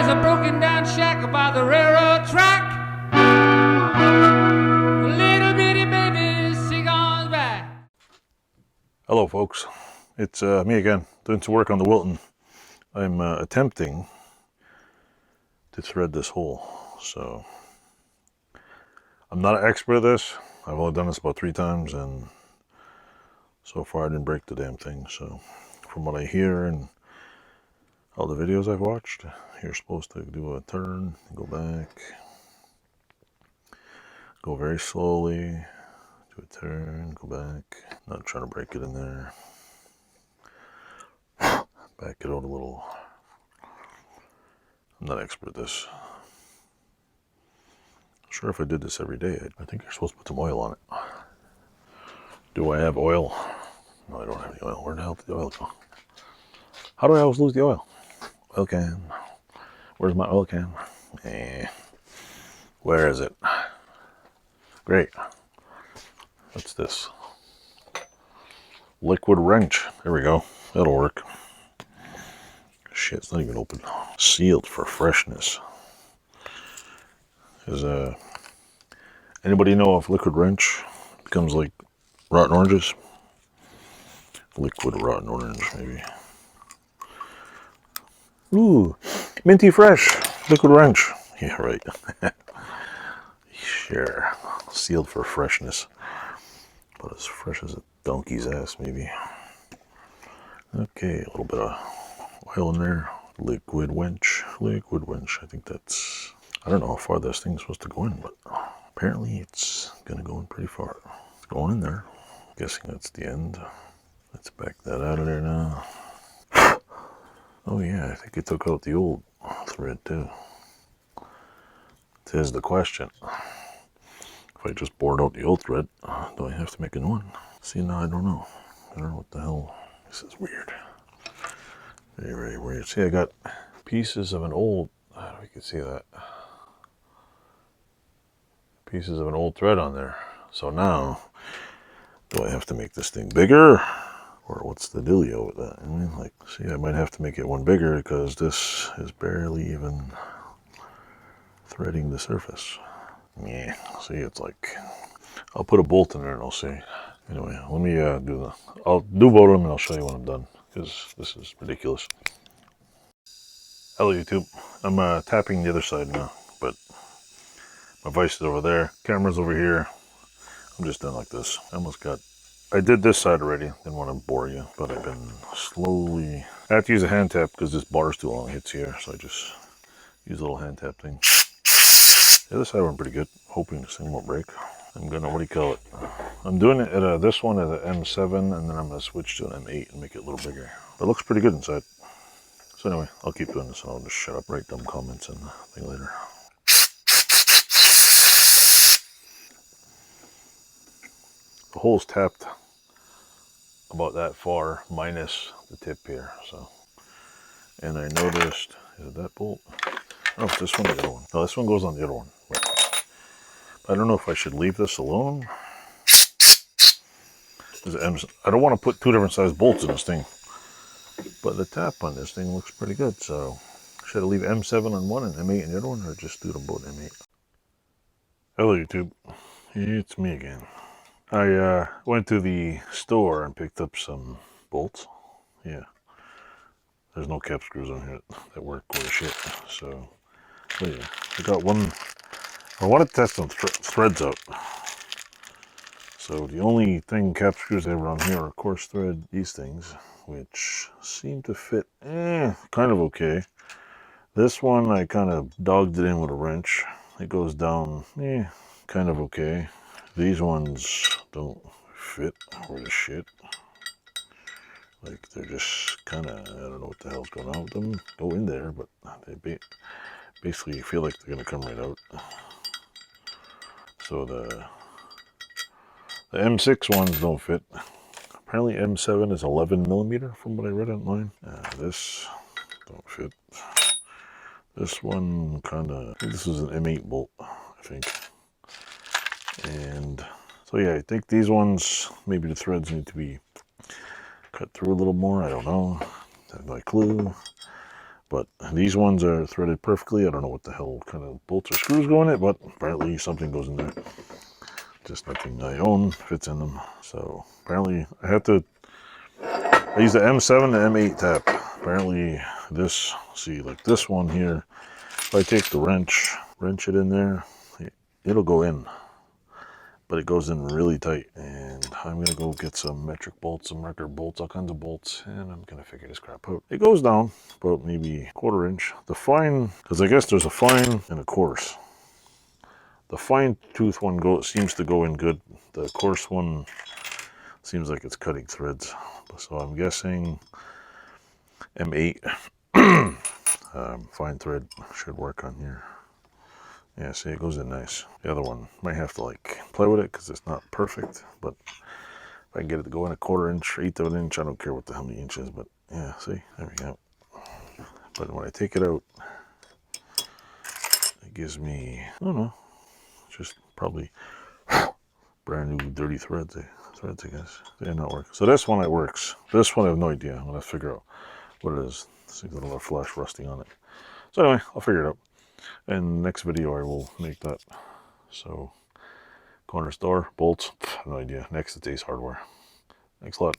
There's a broken down shack by the railroad track. Little bitty baby sing on back. Hello folks, it's me again, doing some work on the Wilton. I'm attempting to thread this hole, so I'm not an expert at this. I've only done this about 3 times and so far I didn't break the damn thing. So from what I hear and all the videos I've watched, you're supposed to do a turn, go back, go very slowly, do a turn, go back, not trying to break it in there, back it out a little. I'm not an expert at this. Sure, if I did this every day, I think you're supposed to put some oil on it. Do I have oil? No, I don't have any oil. Where the hell did the oil go? How do I always lose the oil? Oil can. Where's my oil can? Where is it? Great. What's this? Liquid wrench. There we go. That'll work. Shit, it's not even open. Sealed for freshness. Is anybody know if liquid wrench becomes like rotten oranges? Liquid rotten orange, maybe. Ooh, minty fresh liquid wrench. Yeah, right. Sure. Sealed for freshness. But as fresh as a donkey's ass, maybe. Okay, a little bit of oil in there. Liquid wrench. Liquid wrench. I think that's... I don't know how far this thing's supposed to go in, but apparently it's gonna go in pretty far. It's going in there. Guessing that's the end. Let's back that out of there now. Oh yeah, I think it took out the old thread too. Here's the question. If I just bored out the old thread, do I have to make a new one? See, now I don't know. I don't know what the hell. This is weird. Very, very weird. See, I got pieces of an old, I don't know if you can see that. Pieces of an old thread on there. So now, do I have to make this thing bigger? Or what's the dealio with that? I mean, like, see, I might have to make it one bigger because this is barely even threading the surface. Yeah, see, it's like, I'll put a bolt in there and I'll see. Anyway, let me I'll do both of them and I'll show you when I'm done, because this is ridiculous. Hello YouTube, I'm tapping the other side now, but my vise is over there, camera's over here. I'm just done like this. I did this side already, didn't want to bore you, but I've been slowly, I have to use a hand tap because this bar's too long, it hits here, so I just use a little hand tap thing. The other side went pretty good, hoping this thing won't break. I'm gonna, what do you call it? I'm doing it at this one at an M7, and then I'm gonna switch to an M8 and make it a little bigger. But it looks pretty good inside. So anyway, I'll keep doing this and I'll just shut up, write dumb comments and thing later. The hole's tapped about that far, minus the tip here, so. And I noticed, is it that bolt? Oh, it's this one or the other one? No, this one goes on the other one. But I don't know if I should leave this alone. I don't want to put 2 different size bolts in this thing. But the tap on this thing looks pretty good, so should I leave M7 on one and M8 on the other one, or just do them both M8? Hello YouTube, it's me again. I went to the store and picked up some bolts. Yeah, there's no cap screws on here that work worth shit. So yeah, I got one. I wanted to test some threads out. So the only thing cap screws I have around here are coarse thread, these things, which seem to fit kind of okay. This one I kind of dogged it in with a wrench. It goes down kind of okay. These ones don't fit worth shit. Like, they're just kind of, I don't know what the hell's going on with them. Go in there, but they basically feel like they're going to come right out. So the M6 ones don't fit. Apparently M7 is 11 millimeter from what I read online. This don't fit. This one kind of, this is an M8 bolt, I think. And so yeah, I think these ones, maybe the threads need to be cut through a little more. I don't know. I have no clue. But these ones are threaded perfectly. I don't know what the hell kind of bolts or screws go in it, but apparently something goes in there. Just nothing I own fits in them. So apparently I use the M7 and M8 tap. Apparently this, see, like this one here, if I take the wrench it in there, it'll go in. But it goes in really tight, and I'm gonna go get some metric bolts, some record bolts, all kinds of bolts, and I'm gonna figure this crap out. It goes down about maybe 1/4 inch. The fine, because I guess there's a fine and a coarse. The fine tooth one seems to go in good. The coarse one seems like it's cutting threads. So I'm guessing M8 fine thread should work on here. Yeah, see, it goes in nice. The other one might have to like play with it because it's not perfect, but if I can get it to go in 1/4 inch, 1/8 of an inch, I don't care what the hell the inch is, but yeah, see, there we go. But when I take it out, it gives me, I don't know, just probably brand new dirty threads, I guess. They're not working. So this one, it works. This one, I have no idea. I'm gonna figure out what it is. See a little flash rusting on it. So anyway, I'll figure it out. In the next video, I will make that. So, corner store, bolts, no idea. Next to Ace Hardware. Thanks a lot.